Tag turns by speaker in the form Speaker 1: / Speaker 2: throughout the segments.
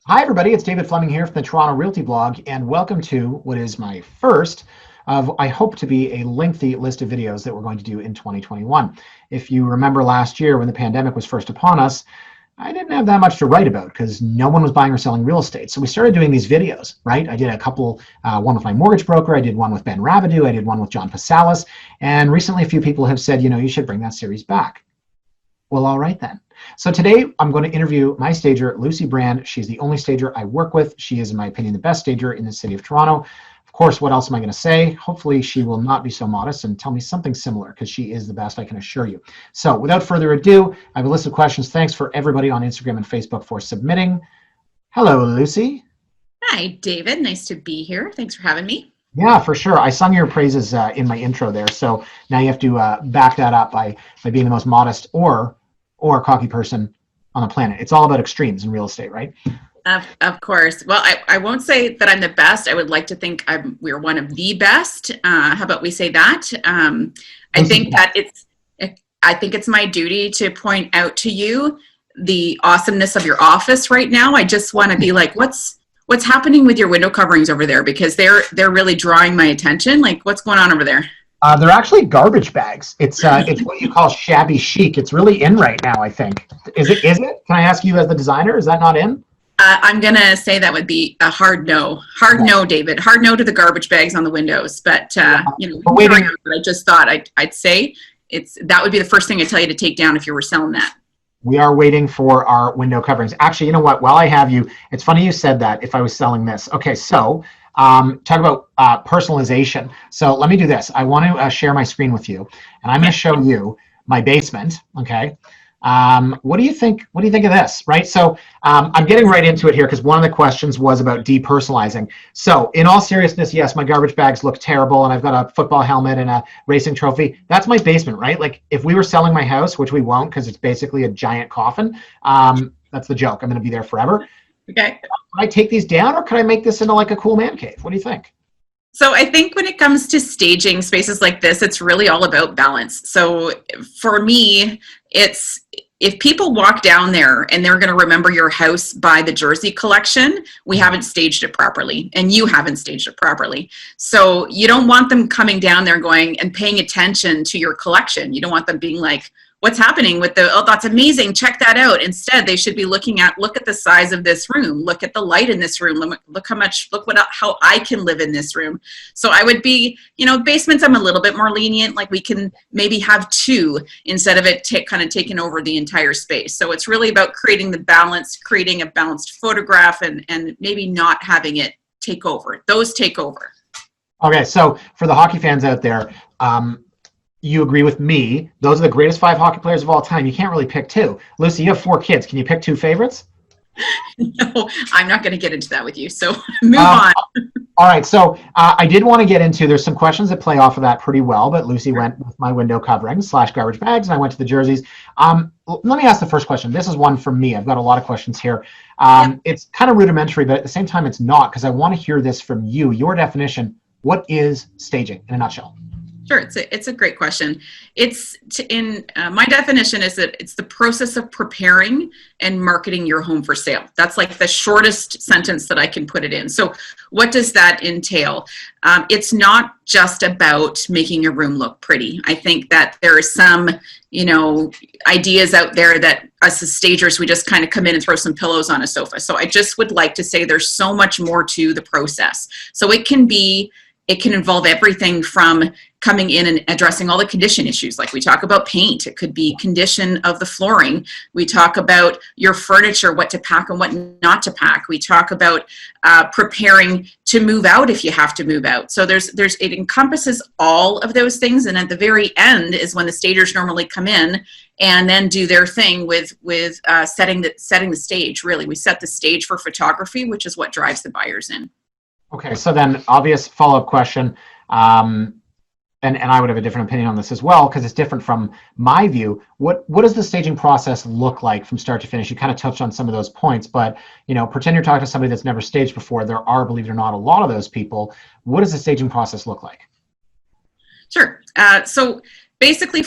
Speaker 1: Hi, everybody. It's David Fleming here from the Toronto Realty blog, and welcome to what is my first of, I hope to be, a lengthy list of videos that we're going to do in 2021. If you remember last year when the pandemic was first upon us, I didn't have that much to write about because no one was buying or selling real estate. So we started doing these videos, right? I did a couple, one with my mortgage broker, I did one with Ben Rabideau, I did one with John Pasalis, and recently a few people have said, you should bring that series back. Well, all right then. So today I'm going to interview my stager, Lucie Brand. She's the only stager I work with. She is, in my opinion, the best stager in the city of Toronto. Of course, what else am I going to say? Hopefully she will not be so modest and tell me something similar, because she is the best, I can assure you. So without further ado, I have a list of questions. Thanks for everybody on Instagram and Facebook for submitting. Hello, Lucie.
Speaker 2: Hi, David. Nice to be here. Thanks for having me.
Speaker 1: Yeah, for sure. I sung your praises in my intro there. So now you have to back that up by being the most modest or cocky person on the planet. It's all about extremes in real estate, right?
Speaker 2: Of course. Well, I won't say that I'm the best. I would like to think we're one of the best. How about we say that? I think that it's my duty to point out to you the awesomeness of your office right now. I just want to be like, what's happening with your window coverings over there? Because they're really drawing my attention. Like, what's going on over there?
Speaker 1: They're actually garbage bags. It's what you call shabby chic. It's really in right now, I think. Is it? Can I ask you as the designer? Is that not in?
Speaker 2: I'm going to say that would be a hard no. Hard no, David. Hard no to the garbage bags on the windows. But, I just thought I'd say that would be the first thing I'd tell you to take down if you were selling that.
Speaker 1: We are waiting for our window coverings. Actually, you know what? While I have you, it's funny you said that, if I was selling this. Okay, so talk about personalization. So let me do this. I want to share my screen with you, and I'm going to show you my basement. Okay. What do you think? What do you think of this? Right. So I'm getting right into it here because one of the questions was about depersonalizing. So in all seriousness, yes, my garbage bags look terrible, and I've got a football helmet and a racing trophy. That's my basement, right? Like, if we were selling my house, which we won't because it's basically a giant coffin. That's the joke. I'm going to be there forever.
Speaker 2: Okay.
Speaker 1: Can I take these down, or could I make this into like a cool man cave? What do you think?
Speaker 2: So I think when it comes to staging spaces like this, it's really all about balance. So for me, it's if people walk down there and they're going to remember your house by the jersey collection, we haven't staged it properly, and you haven't staged it properly. So you don't want them coming down there going and paying attention to your collection. You don't want them being like, what's happening with oh, that's amazing, check that out. Instead, they should be look at the size of this room, look at the light in this room, look how I can live in this room. So I would be, basements, I'm a little bit more lenient, like we can maybe have two instead of it kind of taking over the entire space. So it's really about creating the balance, creating a balanced photograph, and maybe not having it take over. Those take over.
Speaker 1: Okay, so for the hockey fans out there, you agree with me. Those are the greatest 5 hockey players of all time. You can't really pick 2. Lucie, you have 4 kids. Can you pick 2 favorites?
Speaker 2: No, I'm not going to get into that with you. So move on.
Speaker 1: All right. So I did want to get into, there's some questions that play off of that pretty well, but Lucie went with my window coverings / garbage bags, and I went to the jerseys. Let me ask the first question. This is one from me. I've got a lot of questions here. It's kind of rudimentary, but at the same time, it's not, because I want to hear this from you. Your definition, what is staging in a nutshell?
Speaker 2: Sure, it's a great question. My definition is that it's the process of preparing and marketing your home for sale. That's like the shortest sentence that I can put it in. So what does that entail? It's not just about making your room look pretty. I think that there are some, ideas out there that us as stagers, we just kind of come in and throw some pillows on a sofa. So I just would like to say there's so much more to the process. So it can involve everything from coming in and addressing all the condition issues. Like we talk about paint, it could be condition of the flooring. We talk about your furniture, what to pack and what not to pack. We talk about preparing to move out if you have to move out. So it encompasses all of those things. And at the very end is when the stagers normally come in and then do their thing with setting the stage. Really, we set the stage for photography, which is what drives the buyers in.
Speaker 1: Okay, so then obvious follow-up question, and I would have a different opinion on this as well, because it's different from my view. What does the staging process look like from start to finish? You kind of touched on some of those points, but pretend you're talking to somebody that's never staged before. There are, believe it or not, a lot of those people. What does the staging process look like?
Speaker 2: Sure. So basically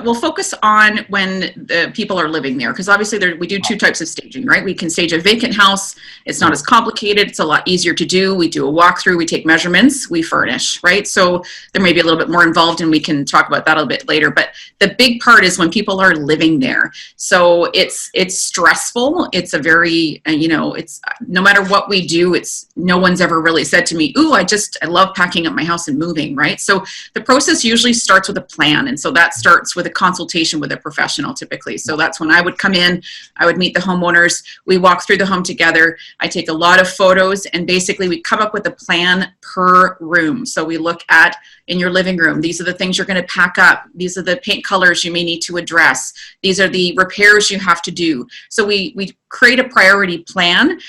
Speaker 2: we'll focus on when the people are living there, because obviously we do two types of staging, right? We can stage a vacant house. It's not as complicated. It's a lot easier to do. We do a walkthrough, we take measurements, we furnish, right? So there may be a little bit more involved, and we can talk about that a little bit later. But the big part is when people are living there. So it's stressful. It's a very, it's no matter what we do, no one's ever really said to me, ooh, I love packing up my house and moving, right? So the process usually starts with a plan. And so that starts with a consultation with a professional typically. So that's when I would come in, I would meet the homeowners, we walk through the home together, I take a lot of photos, and basically we come up with a plan per room. So we look at, in your living room, these are the things you're going to pack up, these are the paint colors you may need to address, these are the repairs you have to do. So we create a priority plan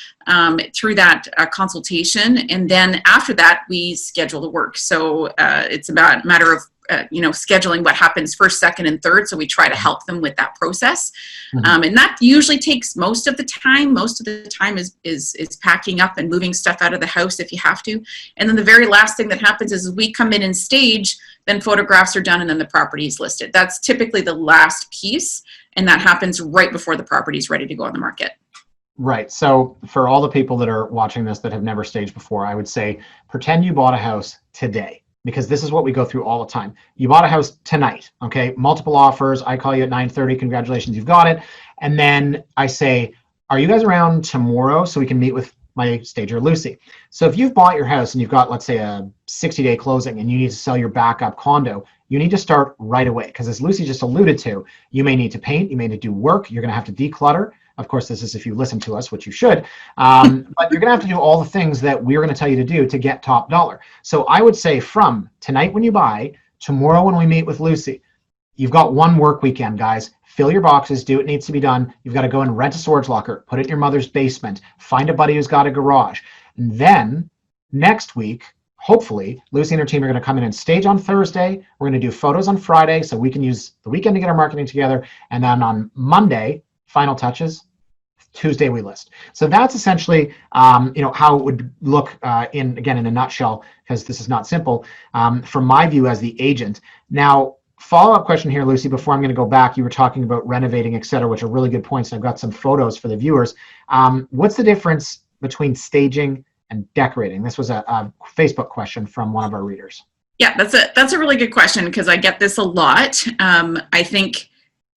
Speaker 2: through that consultation, and then after that we schedule the work. So it's about a matter of scheduling what happens first, second, and third. So we try to help them with that process. And that usually takes most of the time. Most of the time is packing up and moving stuff out of the house if you have to. And then the very last thing that happens is we come in and stage, then photographs are done, and then the property is listed. That's typically the last piece. And that happens right before the property is ready to go on the market.
Speaker 1: Right. So for all the people that are watching this that have never staged before, I would say, pretend you bought a house today, because this is what we go through all the time. You bought a house tonight, okay? Multiple offers. I call you at 9:30. Congratulations, you've got it. And then I say, are you guys around tomorrow so we can meet with my stager, Lucie? So if you've bought your house and you've got, let's say, a 60-day closing and you need to sell your backup condo, you need to start right away, because as Lucie just alluded to, you may need to paint, you may need to do work, you're going to have to declutter. Of course, this is if you listen to us, which you should, but you're going to have to do all the things that we're going to tell you to do to get top dollar. So I would say from tonight when you buy, tomorrow when we meet with Lucie, you've got one work weekend, guys. Fill your boxes, do what needs to be done. You've got to go and rent a storage locker, put it in your mother's basement, find a buddy who's got a garage. And then next week, hopefully, Lucie and her team are going to come in and stage on Thursday. We're going to do photos on Friday so we can use the weekend to get our marketing together. And then on Monday, final touches. Tuesday we list. So that's essentially how it would look in a nutshell, because this is not simple from my view as the agent. Now, follow-up question here, Lucie, before I'm going to go back. You were talking about renovating, et cetera, which are really good points. And I've got some photos for the viewers. What's the difference between staging and decorating? This was a Facebook question from one of our readers.
Speaker 2: Yeah, that's a really good question, because I get this a lot. I think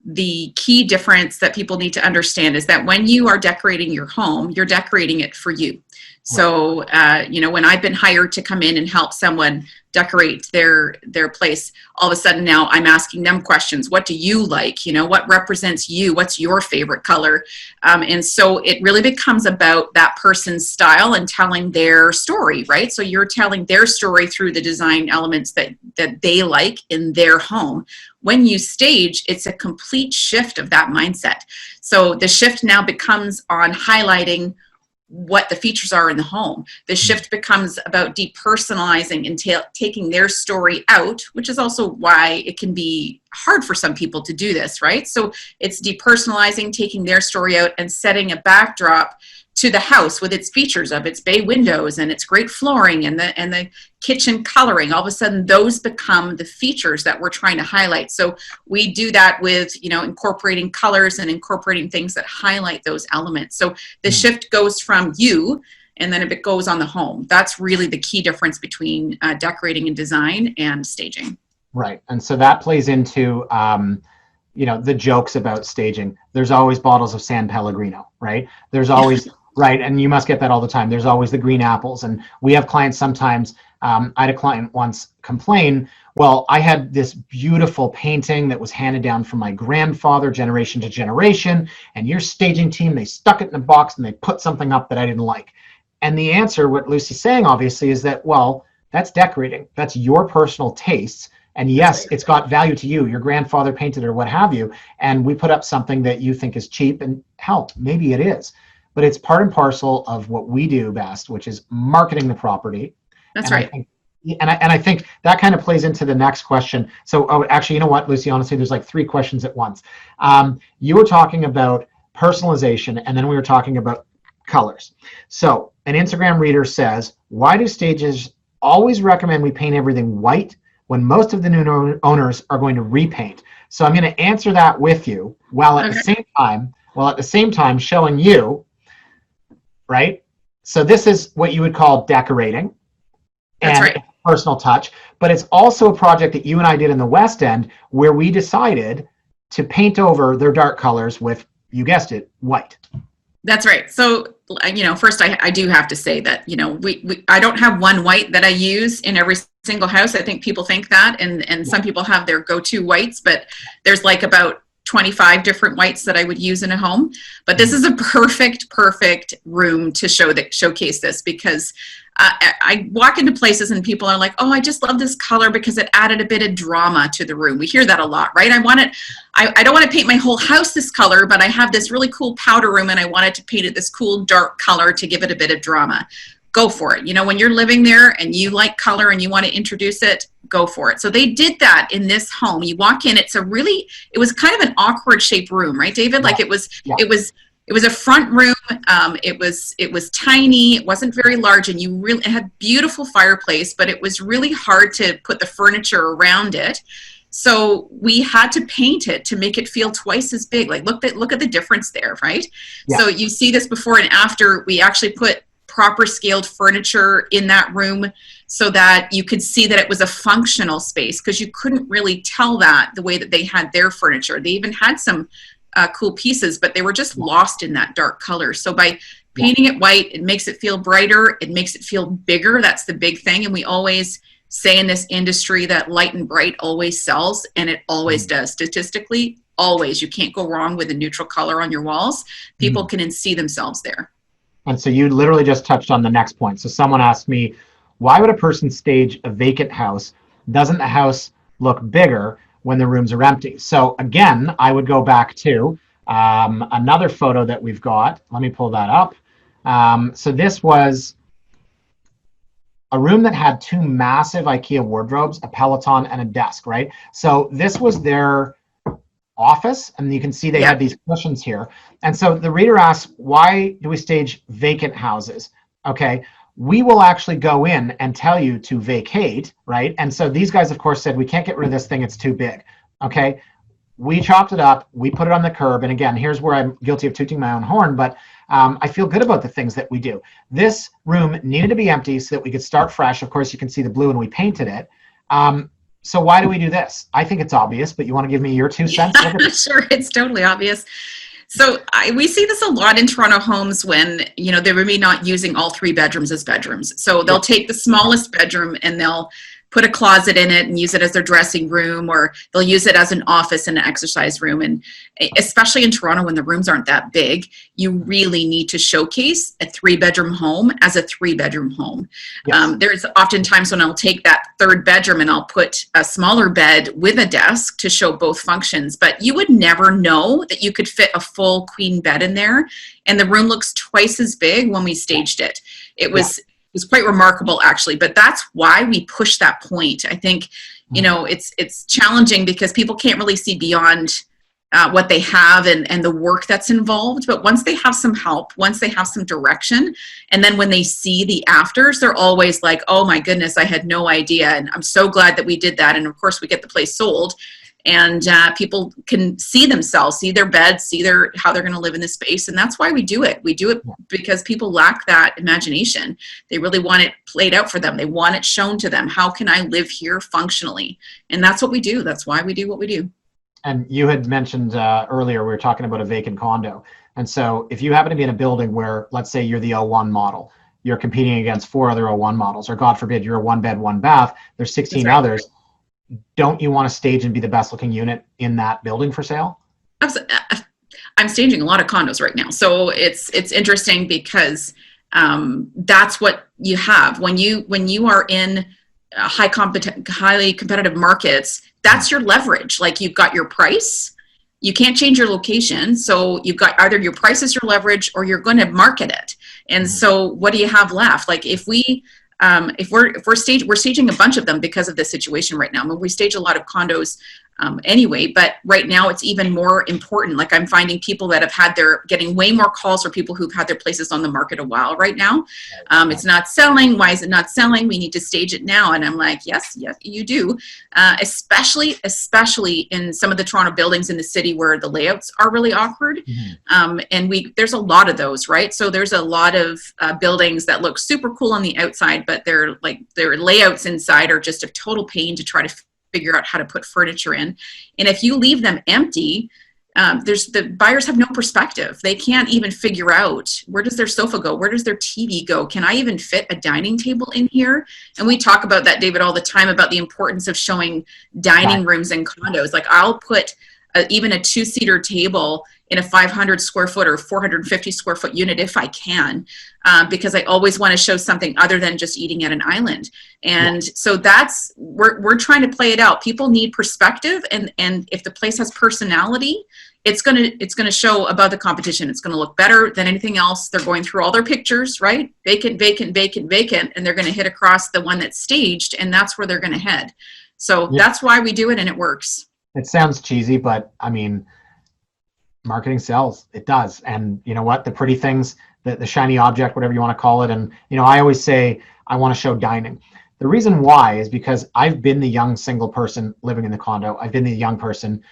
Speaker 2: the key difference that people need to understand is that when you are decorating your home, you're decorating it for you. So, when I've been hired to come in and help someone decorate their place, all of a sudden now I'm asking them questions. What do you like? What represents you? What's your favorite color? And so it really becomes about that person's style and telling their story, right? So you're telling their story through the design elements that they like in their home. When you stage, it's a complete shift of that mindset. So the shift now becomes on highlighting what the features are in the home. The shift becomes about depersonalizing and taking their story out, which is also why it can be hard for some people to do this, right? So it's depersonalizing, taking their story out, and setting a backdrop to the house with its features of its bay windows and its great flooring and the kitchen coloring. All of a sudden, those become the features that we're trying to highlight. So we do that with, incorporating colors and incorporating things that highlight those elements. So the shift goes from you, and then it goes on the home. That's really the key difference between decorating and design and staging.
Speaker 1: Right. And so that plays into, the jokes about staging. There's always bottles of San Pellegrino, right? There's always... Right, and you must get that all the time. There's always the green apples. And we have clients sometimes, I had a client once complain, well, I had this beautiful painting that was handed down from my grandfather generation to generation, and your staging team, they stuck it in a box and they put something up that I didn't like. And the answer, what Lucie's saying obviously, is that, well, that's decorating. That's your personal tastes. And yes, it's got value to you. Your grandfather painted it or what have you. And we put up something that you think is cheap, and hell, maybe it is. But it's part and parcel of what we do best, which is marketing the property.
Speaker 2: That's right.
Speaker 1: I think that kind of plays into the next question. So, actually, you know what, Lucie, honestly, there's like 3 questions at once. You were talking about personalization, and then we were talking about colors. So an Instagram reader says, why do stages always recommend we paint everything white when most of the new owners are going to repaint? So I'm going to answer that with you while at the same time showing you, right? So this is what you would call decorating.
Speaker 2: That's
Speaker 1: and
Speaker 2: right.
Speaker 1: personal touch, but it's also a project that you and I did in the West End where we decided to paint over their dark colors with, you guessed it, white.
Speaker 2: That's right. So, first I do have to say that, I don't have one white that I use in every single house. I think people think that, and some people have their go-to whites, but there's like about 25 different whites that I would use in a home. But this is a perfect room to showcase this, because I walk into places and people are like, oh, I just love this color because it added a bit of drama to the room. We hear that a lot, right? I don't want to paint my whole house this color, but I have this really cool powder room and I wanted to paint it this cool dark color to give it a bit of drama. Go for it. When you're living there and you like color and you want to introduce it, go for it. So they did that in this home. You walk in, it was kind of an awkward shaped room, right, David? Like it was a front room. It was tiny. It wasn't very large, and it had beautiful fireplace, but it was really hard to put the furniture around it. So we had to paint it to make it feel twice as big. Like look at the difference there, right? Yeah. So you see this before and after. We actually put proper scaled furniture in that room so that you could see that it was a functional space, because you couldn't really tell that the way that they had their furniture. They even had some cool pieces, but they were just lost in that dark color. So by painting it white, it makes it feel brighter. It makes it feel bigger. That's the big thing. And we always say in this industry that light and bright always sells, and it always does. Statistically, always. You can't go wrong with a neutral color on your walls. People can see themselves there.
Speaker 1: And so you literally just touched on the next point. So someone asked me, why would a person stage a vacant house? Doesn't the house look bigger when the rooms are empty? So again, I would go back to another photo that we've got. Let me pull that up. So this was a room that had two massive IKEA wardrobes, a Peloton, and a desk, right? So this was their office, and you can see they had these cushions here. And so the reader asks, why do we stage vacant houses? Okay, we will actually go in and tell you to vacate, right? And so these guys, of course, said, we can't get rid of this thing, it's too big. Okay, we chopped it up, we put it on the curb, and again, here's where I'm guilty of tooting my own horn, but I feel good about the things that we do. This room needed to be empty so that we could start fresh. Of course, you can see the blue, and we painted it. So why do we do this? I think it's obvious, but you want to give me your 2 cents?
Speaker 2: Sure, it's totally obvious. So we see this a lot in Toronto homes when, they're maybe not using all 3 bedrooms as bedrooms. So they'll take the smallest bedroom and they'll put a closet in it and use it as their dressing room, or they'll use it as an office and an exercise room. And especially in Toronto, when the rooms aren't that big, you really need to showcase a 3-bedroom home as a 3-bedroom home. Yes. There's oftentimes when I'll take that 3rd bedroom and I'll put a smaller bed with a desk to show both functions, but you would never know that you could fit a full queen bed in there. And the room looks twice as big when we staged it. It was quite remarkable, actually, but that's why we push that point. I think, it's challenging because people can't really see beyond what they have and the work that's involved. But once they have some help, once they have some direction, and then when they see the afters, they're always like, oh my goodness, I had no idea. And I'm so glad that we did that. And of course, we get the place sold. And people can see themselves, see their beds, see how they're going to live in this space. And that's why we do it. We do it because people lack that imagination. They really want it played out for them. They want it shown to them. How can I live here functionally? And that's what we do. That's why we do what we do.
Speaker 1: And you had mentioned earlier, we were talking about a vacant condo. And so if you happen to be in a building where, let's say you're the O1 model, you're competing against 4 other O1 models, or God forbid, you're a 1-bed, 1-bath, there's 16 others. Don't you want to stage and be the best looking unit in that building for sale?
Speaker 2: I'm staging a lot of condos right now. So it's interesting because that's what you have. When you are in highly competitive markets, that's your leverage. Like, you've got your price. You can't change your location. So you've got either your price is your leverage or you're going to market it. And so what do you have left? Like, if we're staging a bunch of them because of this situation right now. I mean, we stage a lot of condos anyway, but right now it's even more important. Like I'm finding people that getting way more calls for people who've had their places on the market a while right now. It's not selling. Why is it not selling? We need to stage it now. And I'm like, yes, you do. Especially in some of the Toronto buildings in the city where the layouts are really awkward. And there's a lot of those, right? So there's a lot of buildings that look super cool on the outside, but their layouts inside are just a total pain to try to figure out how to put furniture in. And if you leave them empty, the buyers have no perspective. They can't even figure out, where does their sofa go? Where does their TV go? Can I even fit a dining table in here? And we talk about that, David, all the time, about the importance of showing dining rooms in condos. Like I'll put even a 2-seater table in a 500 square foot or 450 square foot unit if I can, because I always want to show something other than just eating at an island. And so we're trying to play it out. People need perspective, and if the place has personality, it's gonna show above the competition. It's gonna look better than anything else. They're going through all their pictures, right? Vacant, vacant, vacant, vacant, and they're gonna hit across the one that's staged, and that's where they're gonna head. So that's why we do it, and it works.
Speaker 1: It sounds cheesy, but I mean, marketing sells. It does. And you know what? The pretty things, the shiny object, whatever you want to call it. And, I always say, I want to show dining. The reason why is because I've been the young single person living in the condo. I've been the young person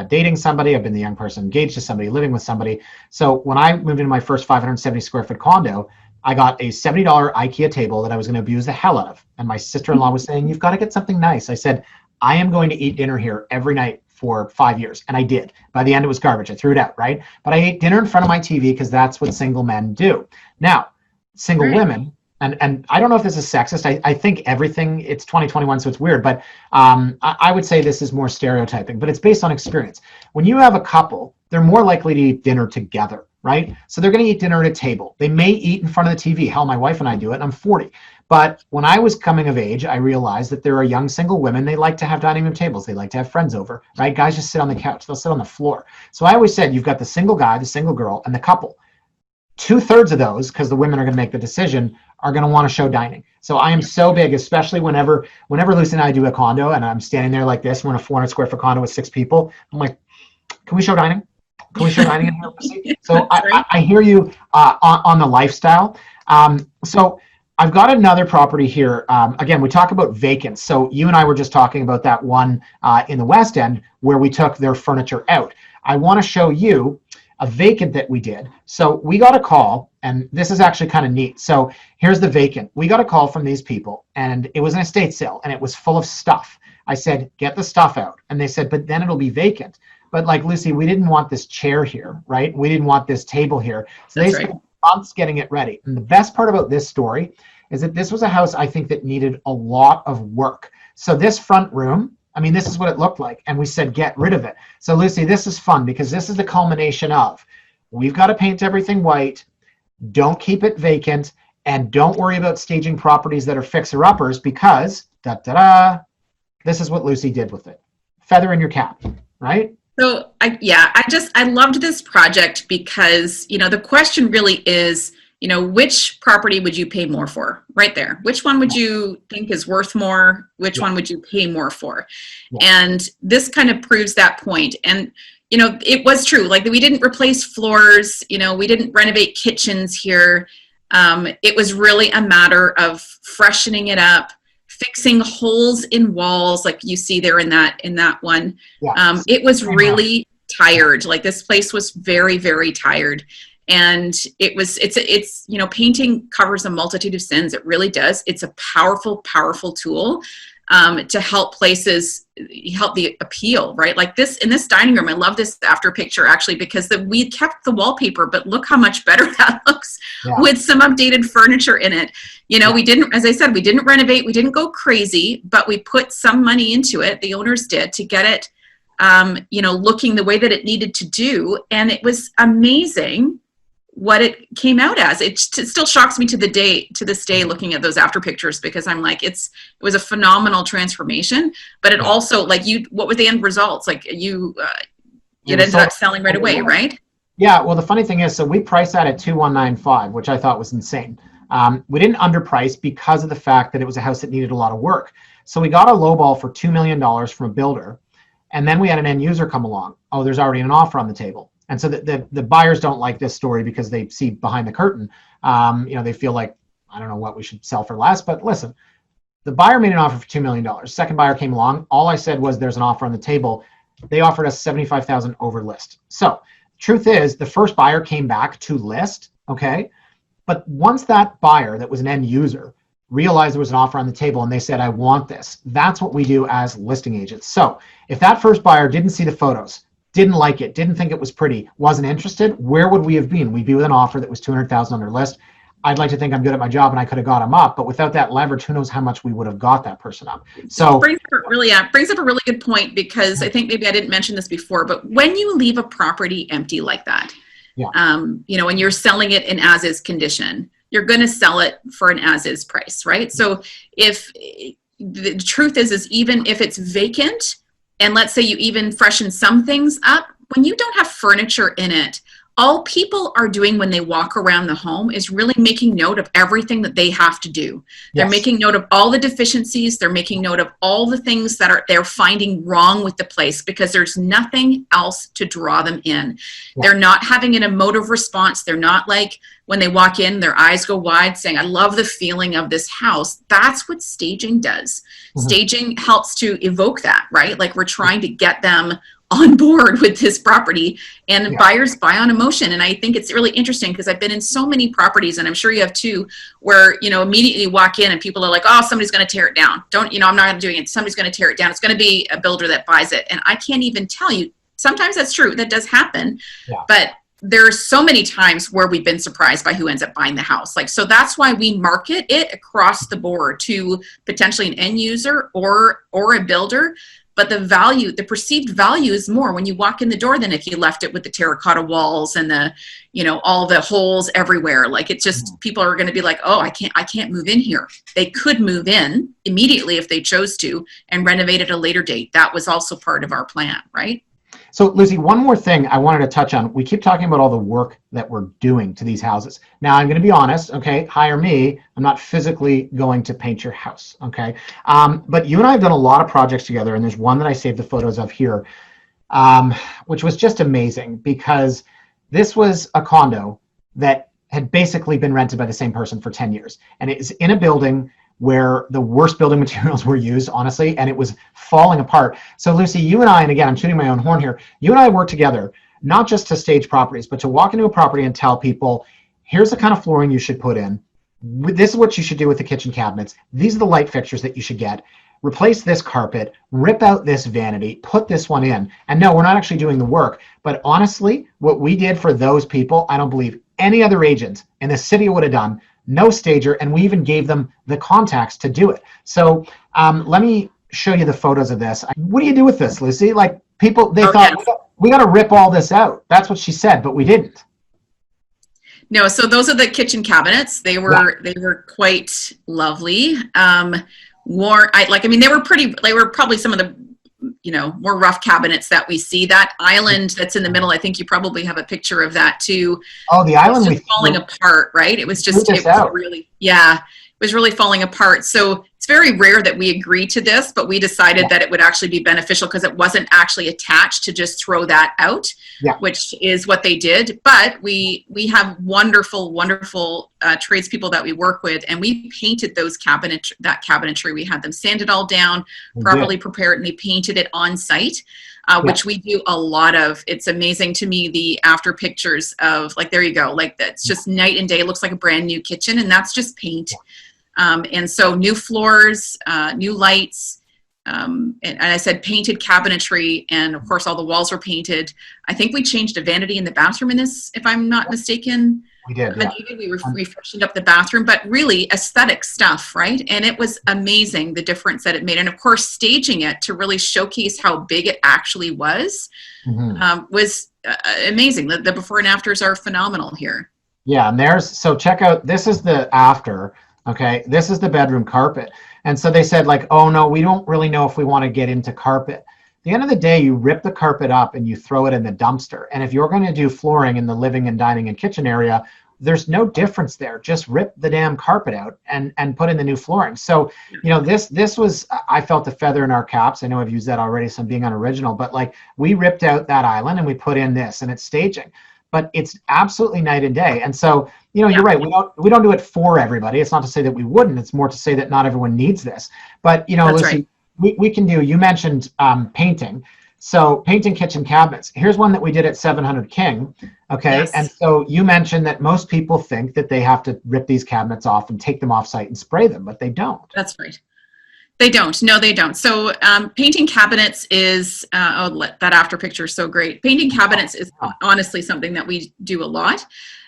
Speaker 1: dating somebody. I've been the young person engaged to somebody, living with somebody. So when I moved into my first 570 square foot condo, I got a $70 IKEA table that I was going to abuse the hell out of. And my sister-in-law was saying, you've got to get something nice. I said, I am going to eat dinner here every night for 5 years. And I did. By the end, it was garbage. I threw it out, right? But I ate dinner in front of my TV because that's what single men do. Now, single women, and I don't know if this is sexist. I think everything, it's 2021, so it's weird. But I would say this is more stereotyping, but it's based on experience. When you have a couple, they're more likely to eat dinner together, right? So they're going to eat dinner at a table. They may eat in front of the TV. Hell, my wife and I do it, and I'm 40. But when I was coming of age, I realized that there are young single women. They like to have dining room tables. They like to have friends over, right? Guys just sit on the couch. They'll sit on the floor. So I always said, you've got the single guy, the single girl, and the couple. 2/3 of those, because the women are going to make the decision, are going to want to show dining. So I am so big, especially whenever Lucie and I do a condo and I'm standing there like this. We're in a 400 square foot condo with 6 people. I'm like, can we show dining? Can we show dining in here, Lucie? So I hear you on the lifestyle. So I've got another property here. Again, we talk about vacants. So you and I were just talking about that one in the West End where we took their furniture out. I want to show you a vacant that we did. So we got a call, and this is actually kind of neat. So here's the vacant. We got a call from these people, and it was an estate sale, and it was full of stuff. I said, get the stuff out. And they said, but then it'll be vacant. But like, Lucie, we didn't want this chair here, right? We didn't want this table here. So they spent months getting it ready. And the best part about this story is that this was a house, I think, that needed a lot of work. So this front room, I mean, this is what it looked like. And we said, get rid of it. So Lucie, this is fun because this is the culmination of, we've got to paint everything white. Don't keep it vacant. And don't worry about staging properties that are fixer-uppers because, this is what Lucie did with it. Feather in your cap, right?
Speaker 2: So I loved this project because, the question really is, which property would you pay more for? Right there. Which one would you think is worth more? Which one would you pay more for? And this kind of proves that point. And, it was true. Like, we didn't replace floors, we didn't renovate kitchens here. It was really a matter of freshening it up, fixing holes in walls, like you see there in that one. It was really tired. Like, this place was very, very tired. And it's painting covers a multitude of sins. It really does. It's a powerful, powerful tool to help places, help the appeal, right? Like in this dining room, I love this after picture actually, because we kept the wallpaper, but look how much better that looks with some updated furniture in it. We didn't, as I said, we didn't renovate, we didn't go crazy, but we put some money into it. The owners did, to get it, looking the way that it needed to do. And it was amazing what it came out as. It still shocks me to this day looking at those after pictures, because I'm like, it was a phenomenal transformation, but it also, like, what were the end results? Like it ended up selling right away, right?
Speaker 1: Yeah. Well, the funny thing is, so we priced that at 2,195, which I thought was insane. We didn't underprice because of the fact that it was a house that needed a lot of work. So we got a low ball for $2 million from a builder. And then we had an end user come along. Oh, there's already an offer on the table. And so the buyers don't like this story because they see behind the curtain. They feel like, I don't know what we should sell for less, but listen, the buyer made an offer for $2 million. Second buyer came along. All I said was there's an offer on the table. They offered us $75,000 over list. So truth is the first buyer came back to list, okay? But once that buyer that was an end user realized there was an offer on the table and they said, I want this, that's what we do as listing agents. So if that first buyer didn't see the photos, didn't like it, didn't think it was pretty, wasn't interested, where would we have been? We'd be with an offer that was $200,000 on their list. I'd like to think I'm good at my job and I could have got them up, but without that leverage, who knows how much we would have got that person up. So
Speaker 2: brings up a really good point, because I think maybe I didn't mention this before, but when you leave a property empty like that, and you're selling it in as-is condition, you're going to sell it for an as-is price, right? So if the truth is even if it's vacant, and let's say you even freshen some things up, when you don't have furniture in it, all people are doing when they walk around the home is really making note of everything that they have to do. They're making note of all the deficiencies. They're making note of all the things that they're finding wrong with the place, because there's nothing else to draw them in. They're not having an emotive response. They're not like, when they walk in, their eyes go wide saying, I love the feeling of this house. That's what staging does. Staging helps to evoke that, right? Like, we're trying to get them on board with this property, and buyers buy on emotion. And I think it's really interesting, because I've been in so many properties, and I'm sure you have too, where, immediately you walk in and people are like, oh, somebody's going to tear it down. I'm not doing it. Somebody's going to tear it down. It's going to be a builder that buys it. And I can't even tell you, sometimes that's true. That does happen. But there's so many times where we've been surprised by who ends up buying the house. So that's why we market it across the board to potentially an end user or a builder. But the perceived value is more when you walk in the door than if you left it with the terracotta walls and all the holes everywhere. Like, it's just, people are going to be like, oh, I can't move in here. They could move in immediately if they chose to and renovate at a later date. That was also part of our plan, right?
Speaker 1: So Lucie, one more thing I wanted to touch on. We keep talking about all the work that we're doing to these houses. Now, I'm going to be honest, okay? Hire me. I'm not physically going to paint your house, okay? But you and I have done a lot of projects together, and there's one that I saved the photos of here, which was just amazing, because this was a condo that had basically been rented by the same person for 10 years. And it is in a building where the worst building materials were used, honestly, and it was falling apart. So Lucie, you and I, and again, I'm tooting my own horn here, you and I work together, not just to stage properties, but to walk into a property and tell people, here's the kind of flooring you should put in. This is what you should do with the kitchen cabinets. These are the light fixtures that you should get. Replace this carpet, rip out this vanity, put this one in. And no, we're not actually doing the work. But honestly, what we did for those people, I don't believe any other agent in the city would have done. No stager, and we even gave them the contacts to do it. So let me show you the photos of this. What do you do with this, Lucie? Like, people, they thought, we got to rip all this out. That's what she said, but we didn't.
Speaker 2: No, so those are the kitchen cabinets. They were quite lovely. They were probably some of the more rough cabinets that we see. That island that's in the middle, I think you probably have a picture of that too.
Speaker 1: Oh, the island
Speaker 2: was falling apart, right? It was really falling apart. So it's very rare that we agree to this, but we decided that it would actually be beneficial because it wasn't actually attached to just throw that out, which is what they did. But we have wonderful tradespeople that we work with, and we painted that cabinetry. We had them sand it all down, properly prepared, and they painted it on site. Which we do a lot of. It's amazing to me, the after pictures of, like, there you go, like, that's just night and day. It looks like a brand new kitchen, and that's just paint. And so new floors, new lights, and I said painted cabinetry, and of course all the walls were painted. I think we changed a vanity in the bathroom in this, if I'm not mistaken.
Speaker 1: We did.
Speaker 2: We refreshed up the bathroom, but really aesthetic stuff, right? And it was amazing, the difference that it made. And of course, staging it to really showcase how big it actually was amazing. The before and afters are phenomenal here.
Speaker 1: Yeah, and so check out, this is the after, okay? This is the bedroom carpet. And so they said, like, oh no, we don't really know if we want to get into carpet. At the end of the day, you rip the carpet up and you throw it in the dumpster. And if you're going to do flooring in the living and dining and kitchen area, there's no difference there. Just rip the damn carpet out and put in the new flooring. So, this was, I felt, a feather in our caps. I know I've used that already, so I'm being unoriginal, but like, we ripped out that island and we put in this, and it's staging. But it's absolutely night and day. And so, you're right. We don't do it for everybody. It's not to say that we wouldn't. It's more to say that not everyone needs this. But,
Speaker 2: That's
Speaker 1: Lucie,
Speaker 2: right.
Speaker 1: we can do, you mentioned painting. So painting kitchen cabinets. Here's one that we did at 700 King. Okay.
Speaker 2: Yes.
Speaker 1: And so you mentioned that most people think that they have to rip these cabinets off and take them off site and spray them, but they don't.
Speaker 2: That's right. They don't. No, they don't. So painting cabinets is, that after picture is so great. Painting cabinets is honestly something that we do a lot.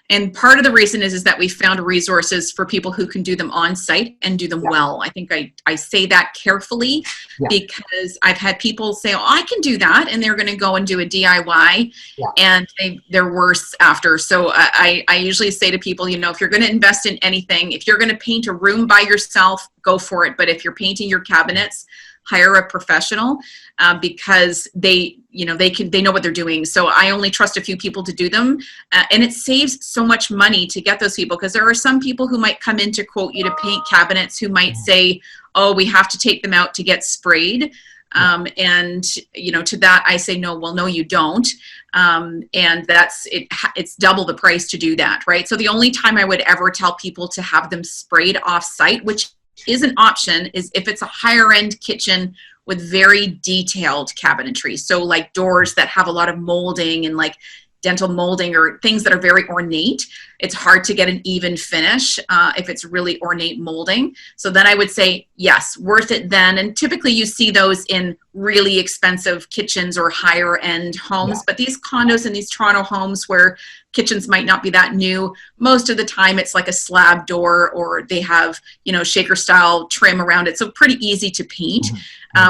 Speaker 2: And part of the reason is that we found resources for people who can do them on site and do them well. I think I say that carefully because I've had people say, oh, I can do that. And they're going to go and do a DIY and they're worse after. So I usually say to people, if you're going to invest in anything, if you're going to paint a room by yourself, go for it. But if you're painting your cabinets, hire a professional because they know what they're doing. So I only trust a few people to do them. And it saves so much money to get those people, because there are some people who might come in to quote you to paint cabinets who might say, oh, we have to take them out to get sprayed. And to that I say, no, well, no, you don't. And that's it. It's double the price to do that. Right. So the only time I would ever tell people to have them sprayed off site, which is an option, is if it's a higher end kitchen with very detailed cabinetry. So like doors that have a lot of molding and like dental molding or things that are very ornate. It's hard to get an even finish if it's really ornate molding. So then I would say, yes, worth it then. And typically you see those in really expensive kitchens or higher end homes. But these condos and these Toronto homes where kitchens might not be that new, most of the time it's like a slab door or they have, shaker style trim around it. So pretty easy to paint.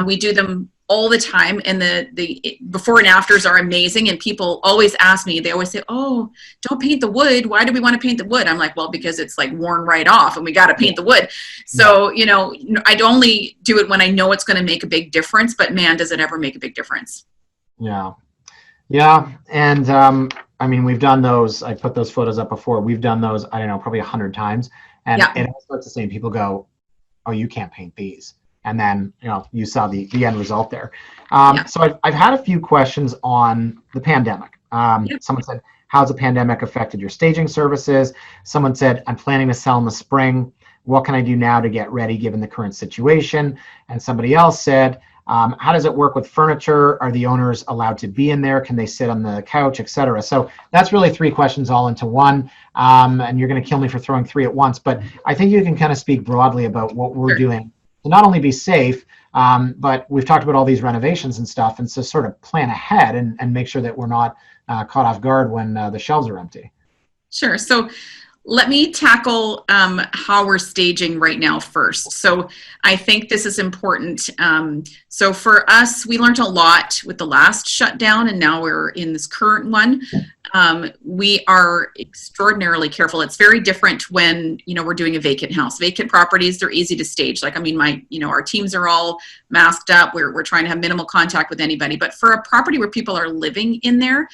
Speaker 2: We do them all the time, and the before and afters are amazing. And people always ask me, they always say, oh, don't paint the wood. Why do we want to paint the wood? I'm like, well, because it's like worn right off and we got to paint the wood. So, I'd only do it when I know it's going to make a big difference, but man, does it ever make a big difference.
Speaker 1: Yeah. And we've done those. I put those photos up before. We've done those, I don't know, probably 100 times. And it all starts the same. People go, oh, you can't paint these. And then, you saw the end result there. So I've had a few questions on the pandemic. Someone said, how's the pandemic affected your staging services? Someone said, I'm planning to sell in the spring. What can I do now to get ready given the current situation? And somebody else said, how does it work with furniture? Are the owners allowed to be in there? Can they sit on the couch, etc.? So that's really 3 questions all into one. And you're going to kill me for throwing 3 at once. But I think you can kind of speak broadly about what we're doing to not only be safe, but we've talked about all these renovations and stuff, and so sort of plan ahead and make sure that we're not caught off guard when the shelves are empty.
Speaker 2: Sure. So let me tackle how we're staging right now first. So I think this is important. So for us, we learned a lot with the last shutdown, and now we're in this current one. We are extraordinarily careful. It's very different when, we're doing a vacant house. Vacant properties, they're easy to stage. Like, our teams are all masked up. We're trying to have minimal contact with anybody. But for a property where people are living in there,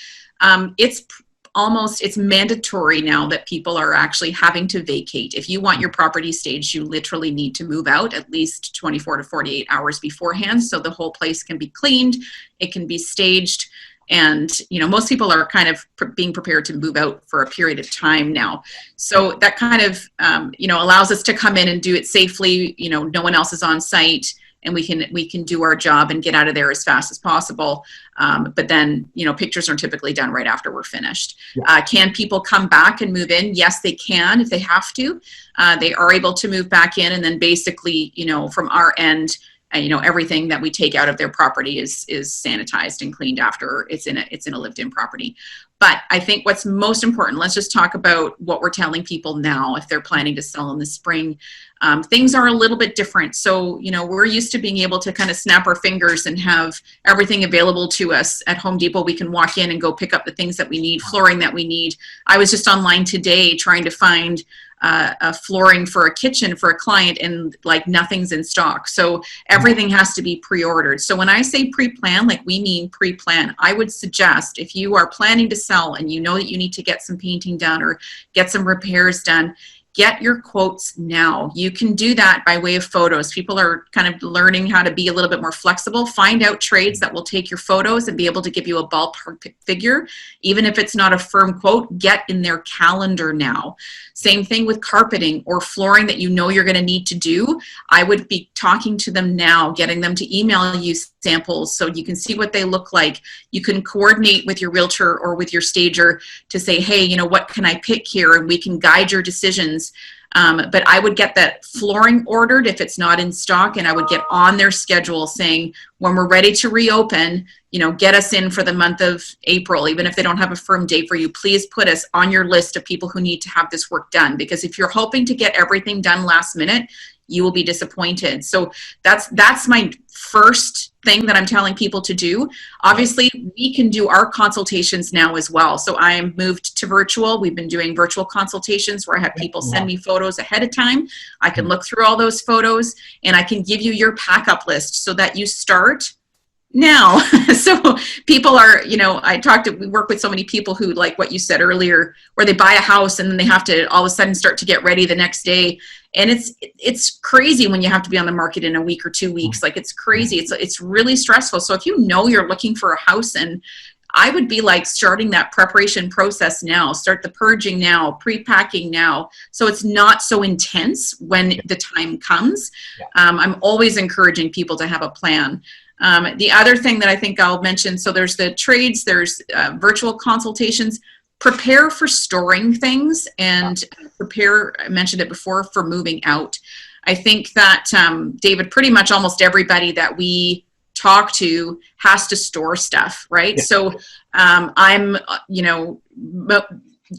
Speaker 2: it's mandatory now that people are actually having to vacate. If you want your property staged, you literally need to move out at least 24 to 48 hours beforehand. So the whole place can be cleaned, it can be staged. And, most people are kind of being prepared to move out for a period of time now. So that kind of, allows us to come in and do it safely. No one else is on site, and we can do our job and get out of there as fast as possible. But then, pictures are typically done right after we're finished. Can people come back and move in? Yes, they can if they have to. They are able to move back in, and then basically, from our end, everything that we take out of their property is sanitized and cleaned after it's in a lived-in property. But I think what's most important, let's just talk about what we're telling people now if they're planning to sell in the spring. Things are a little bit different. So, we're used to being able to kind of snap our fingers and have everything available to us at Home Depot. We can walk in and go pick up the things that we need, flooring that we need. I was just online today trying to find flooring for a kitchen for a client and like nothing's in stock. So everything has to be pre-ordered. So when I say pre-plan, like we mean pre-plan. I would suggest if you are planning to sell and you know that you need to get some painting done or get some repairs done, get your quotes now. You can do that by way of photos. People are kind of learning how to be a little bit more flexible. Find out trades that will take your photos and be able to give you a ballpark figure. Even if it's not a firm quote, get in their calendar now. Same thing with carpeting or flooring that you know you're going to need to do. I would be talking to them now, getting them to email you samples so you can see what they look like. You can coordinate with your realtor or with your stager to say, hey, you know, what can I pick here? And we can guide your decisions. But I would get that flooring ordered if it's not in stock, and I would get on their schedule saying, when we're ready to reopen, you know, get us in for the month of April. Even if they don't have a firm date for you, please put us on your list of people who need to have this work done. Because if you're hoping to get everything done last minute, you will be disappointed. So that's my first thing that I'm telling people to do. Obviously, we can do our consultations now as well. So I am moved to virtual. We've been doing virtual consultations where I have people send me photos ahead of time. I can look through all those photos and I can give you your pack-up list so that you start now. So people are, you know, we work with so many people who, like what you said earlier, where they buy a house and then they have to all of a sudden start to get ready the next day. And it's crazy when you have to be on the market in a week or 2 weeks. Like, it's crazy. It's really stressful. So if you know you're looking for a house, and I would be like starting that preparation process now, start the purging now, pre-packing now, so it's not so intense when the time comes. I'm always encouraging people to have a plan. The other thing that I think I'll mention, so there's the trades, there's virtual consultations. Prepare for storing things, and prepare, I mentioned it before, for moving out. I think that, David, pretty much almost everybody that we talk to has to store stuff, right? Yeah. So I'm, you know,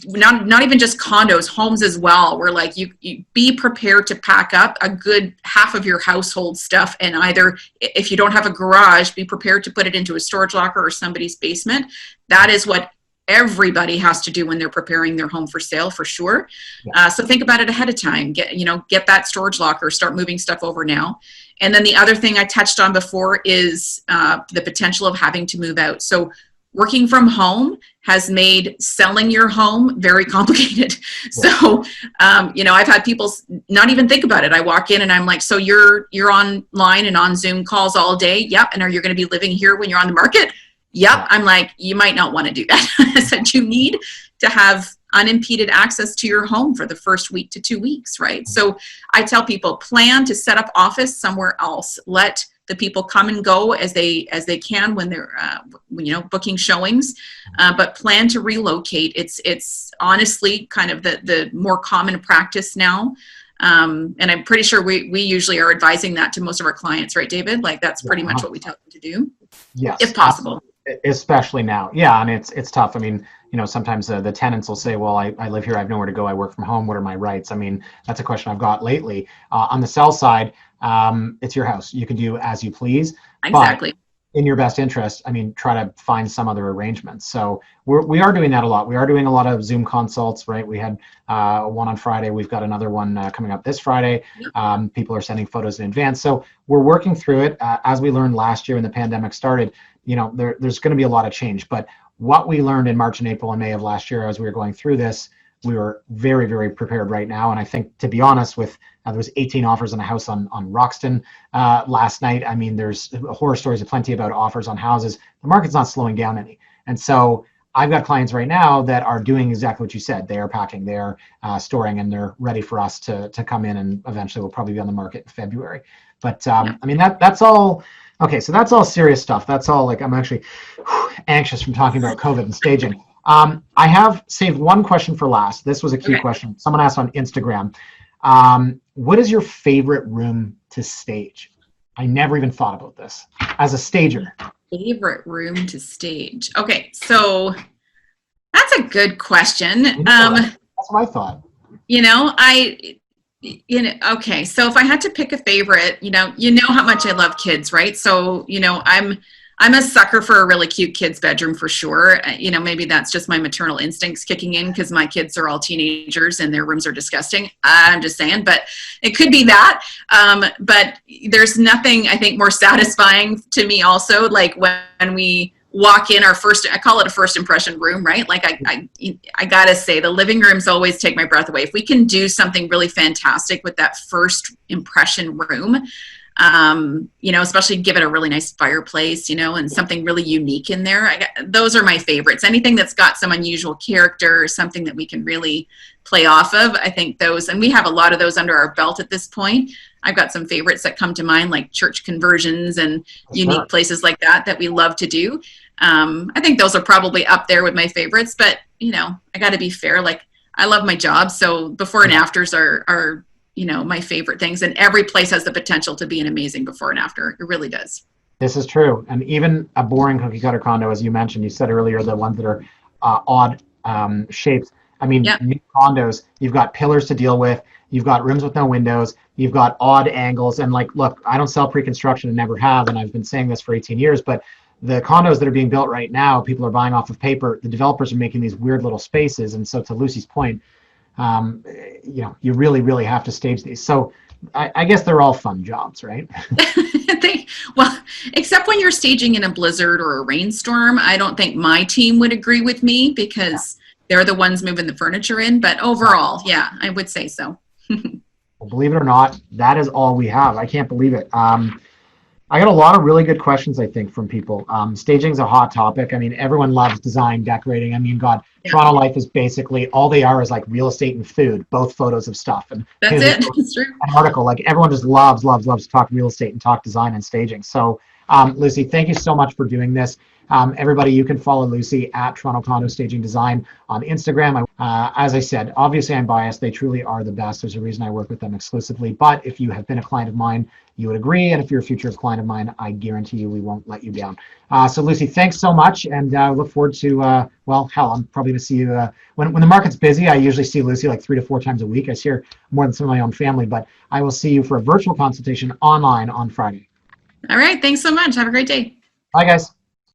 Speaker 2: not even just condos, homes as well, where like you be prepared to pack up a good half of your household stuff, and either, if you don't have a garage, be prepared to put it into a storage locker or somebody's basement. That is what everybody has to do when they're preparing their home for sale, for sure. So think about it ahead of time. Get that storage locker, start moving stuff over now. And then the other thing I touched on before is the potential of having to move out. So working from home has made selling your home very complicated. So, I've had people not even think about it. I walk in and I'm like, so you're online and on Zoom calls all day? Yep. And are you going to be living here when you're on the market? Yep. I'm like, you might not want to do that. I said, you need to have unimpeded access to your home for the first week to 2 weeks, right? So I tell people, plan to set up office somewhere else. Let the people come and go as they can when they're booking showings, but plan to relocate. It's honestly kind of the more common practice now. And I'm pretty sure we usually are advising that to most of our clients, right, David? Like, that's pretty much what we tell them to do. Yes, if possible.
Speaker 1: Especially now. Yeah, and it's tough. I mean, sometimes the tenants will say, well, I live here, I have nowhere to go, I work from home, what are my rights? I mean, that's a question I've got lately. On the sell side, it's your house. You can do as you please.
Speaker 2: Exactly.
Speaker 1: But in your best interest, I mean, try to find some other arrangements. So we are doing that a lot. We are doing a lot of Zoom consults, right? We had one on Friday. We've got another one coming up this Friday. People are sending photos in advance. So we're working through it. As we learned last year when the pandemic started, there's going to be a lot of change. But what we learned in March and April and May of last year as we were going through this, we were very, very prepared right now. And I think, to be honest, with there was 18 offers on a house on Roxton last night. I mean, there's horror stories aplenty about offers on houses. The market's not slowing down any. And so I've got clients right now that are doing exactly what you said. They are packing, they're storing, and they're ready for us to come in, and eventually we'll probably be on the market in February. But I mean, that's all. Okay, so that's all serious stuff. That's all, like, I'm actually anxious from talking about COVID and staging. I have saved one question for last. This was a key question. Someone asked on Instagram, what is your favorite room to stage? I never even thought about this as a stager.
Speaker 2: Favorite room to stage. Okay, so that's a good question.
Speaker 1: That's what I thought.
Speaker 2: Okay, so if I had to pick a favorite, you know how much I love kids, right? So, I'm I'm a sucker for a really cute kid's bedroom for sure. Maybe that's just my maternal instincts kicking in because my kids are all teenagers and their rooms are disgusting. I'm just saying, but it could be that. But there's nothing I think more satisfying to me also, like when we walk in I call it a first impression room, right? Like I gotta say the living rooms always take my breath away. If we can do something really fantastic with that first impression room, especially give it a really nice fireplace, and something really unique in there. Those are my favorites. Anything that's got some unusual character or something that we can really play off of. I think those, and we have a lot of those under our belt at this point. I've got some favorites that come to mind, like church conversions and unique places like that we love to do. I think those are probably up there with my favorites, but I got to be fair. Like I love my job. So before and afters are my favorite things, and every place has the potential to be an amazing before and after. It really does.
Speaker 1: This is true. And even a boring cookie cutter condo, as you mentioned, you said earlier, the ones that are odd shapes. I mean, new condos, you've got pillars to deal with. You've got rooms with no windows. You've got odd angles. And like, look, I don't sell pre-construction and never have. And I've been saying this for 18 years, but the condos that are being built right now, people are buying off of paper. The developers are making these weird little spaces. And so to Lucie's point, you really, really have to stage these. So I guess they're all fun jobs, right?
Speaker 2: Well, except when you're staging in a blizzard or a rainstorm. I don't think my team would agree with me because they're the ones moving the furniture in. But overall, yeah, I would say so.
Speaker 1: Well, believe it or not, that is all we have. I can't believe it. I got a lot of really good questions, I think, from people. Staging is a hot topic. I mean, everyone loves design, decorating. I mean, God, Toronto Life is basically, all they are is like real estate and food, both photos of stuff. And
Speaker 2: that's it. That's true.
Speaker 1: An article, like everyone just loves to talk real estate and talk design and staging. So, Lucie, thank you so much for doing this. Everybody, you can follow Lucie at Toronto Condo Staging Design on Instagram. As I said, obviously I'm biased. They truly are the best. There's a reason I work with them exclusively. But if you have been a client of mine, you would agree. And if you're a future client of mine, I guarantee you we won't let you down. So Lucie, thanks so much. And I look forward to, I'm probably going to see you when the market's busy. I usually see Lucie like 3 to 4 times a week. I see her more than some of my own family, but I will see you for a virtual consultation online on Friday.
Speaker 2: All right. Thanks so much. Have a great day.
Speaker 1: Bye, guys.